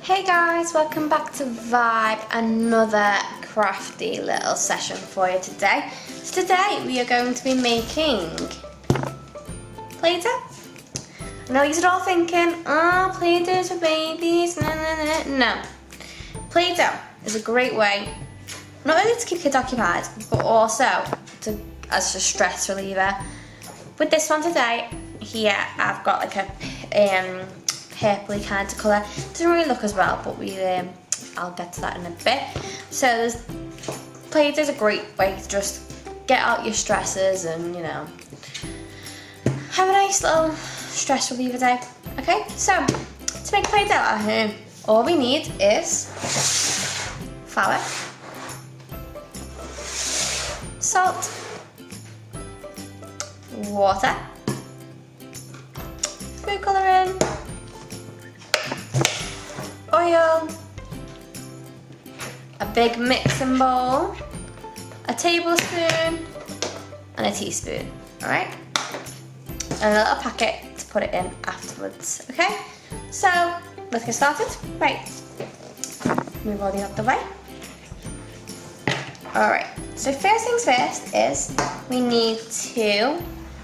Hey guys, welcome back to Vibe, another crafty little session for you today. So today we are going to be making Play-Doh. I know you're all thinking, oh, Play-Doh's for babies, no. Play-Doh is a great way, not only to keep kids occupied, but also as a stress reliever. With this one today, here I've got like a purpley kind of colour. Doesn't really look as well, but I'll get to that in a bit. So Play-Doh is a great way to just get out your stresses and, you know, have a nice little stress reliever day. Okay, so to make Play-Doh at home, all we need is flour, salt, water, food colouring, oil, a big mixing bowl, a tablespoon, and a teaspoon, alright? And a little packet to put it in afterwards, okay? So, let's get started. Right, move all these out the way. Alright, so first things first is we need to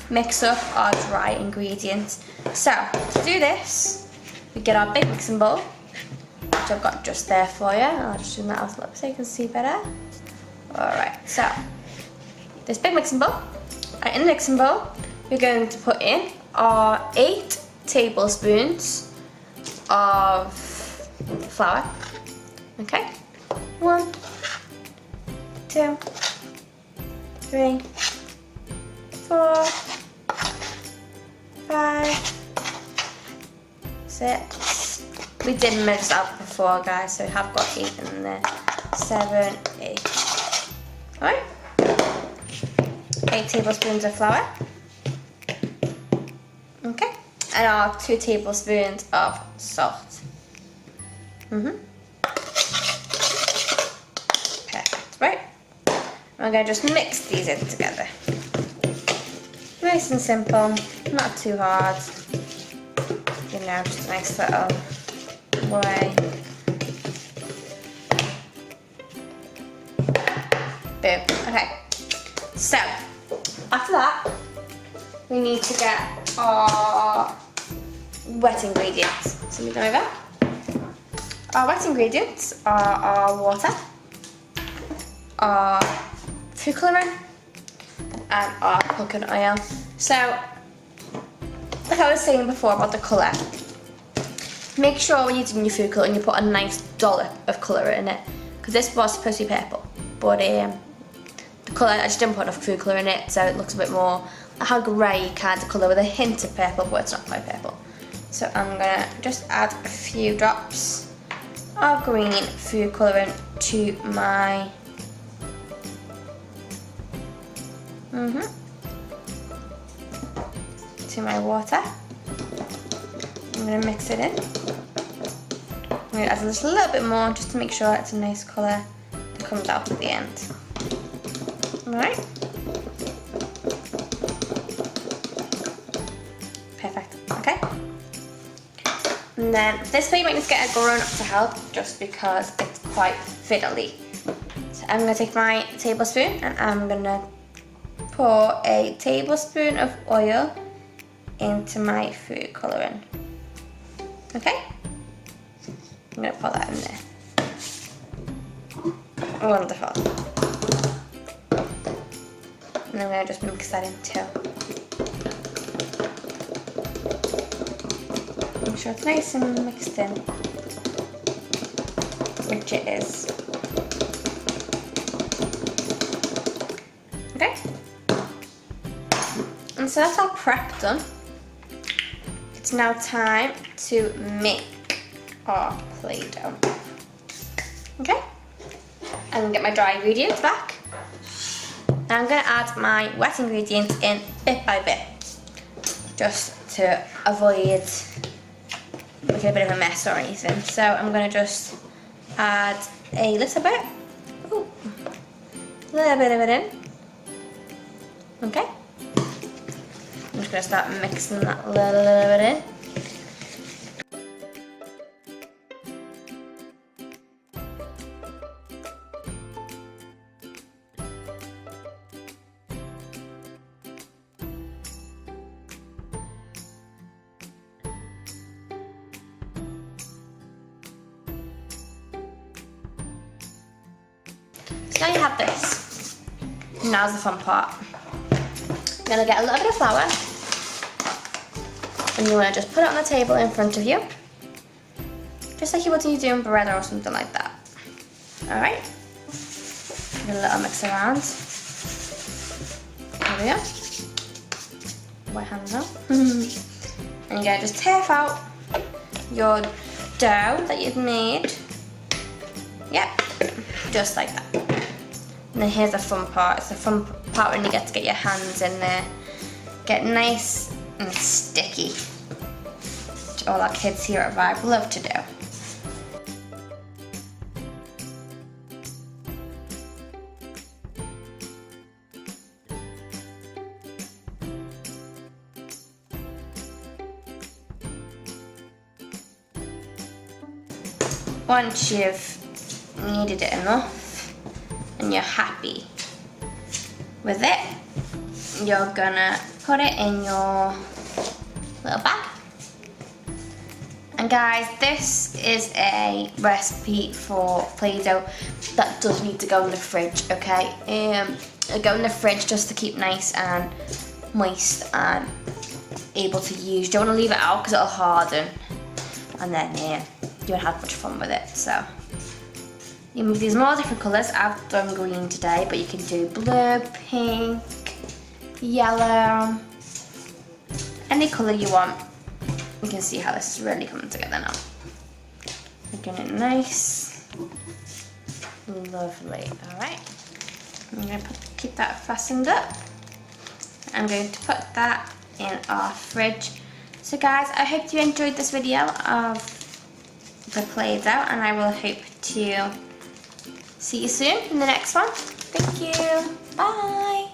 mix up our dry ingredients. So, to do this, we get our big mixing bowl, which I've got just there for you. I'll just zoom that out a little bit so you can see better. Alright, so this big mixing bowl, and in the mixing bowl, we're going to put in our 8 tablespoons of flour. Okay, 1, 2, 3, 4, 5, 6. We did mix out before, guys, so we have got 8 in there. 7, 8. Alright. 8 tablespoons of flour. Okay. And our 2 tablespoons of salt. Perfect, right? We're going to just mix these in together. Nice and simple, not too hard. You know, just a nice little way. Boom. Okay. So, after that, we need to get our wet ingredients. So move them over. Our wet ingredients are our water, our food colouring, and our coconut oil. So, like I was saying before about the colour, make sure when you're doing your food colouring you put a nice dollop of colour in it, because this was supposed to be purple, but the colour, I just didn't put enough food colour in it, so it looks a bit more like a grey kind of colour with a hint of purple, but it's not quite purple. So I'm gonna just add a few drops of green food colouring to my water. I'm going to mix it in. I'm going to add just a little bit more just to make sure it's a nice colour that comes out at the end. Alright. Perfect. Okay. And then this way you might need to get a grown up to help just because it's quite fiddly. So I'm going to take my tablespoon and I'm going to pour a tablespoon of oil into my food colouring. Okay? I'm going to pour that in there. Wonderful. And I'm going to just mix that in too. Make sure it's nice and mixed in, which it is. Okay? And so that's our prep done. It's now time to make our Play-Doh. Okay? I'm gonna get my dry ingredients back. And I'm gonna add my wet ingredients in bit by bit, just to avoid making a bit of a mess or anything. So I'm gonna just add a little bit. Ooh, a little bit of it in. Okay? I'm just going to start mixing that little bit in. So now you have this. Now's the fun part. You're gonna get a little bit of flour and you wanna just put it on the table in front of you. Just like you would when you're doing bread or something like that. Alright? Give it a little mix around. There we go. Wet hands now. And you're gonna just take out your dough that you've made. Yep, just like that. And then here's the fun part. It's the fun part when you get to get your hands in there. Get nice and sticky. Which all our kids here at Vibe love to do. Once you've kneaded it enough and you're happy with it, you're gonna put it in your little bag. And guys, this is a recipe for Play-Doh that does need to go in the fridge, okay? It'll go in the fridge just to keep nice and moist and able to use. You don't want to leave it out because it'll harden, and then you won't have much fun with it. So there's more different colours. I've done green today, but you can do blue, pink, yellow, any colour you want. You can see how this is really coming together now. Making it nice, lovely. All right, I'm going to keep that fastened up. I'm going to put that in our fridge. So guys, I hope you enjoyed this video of the Play-Doh, and I will hope to see you soon in the next one. Thank you. Bye.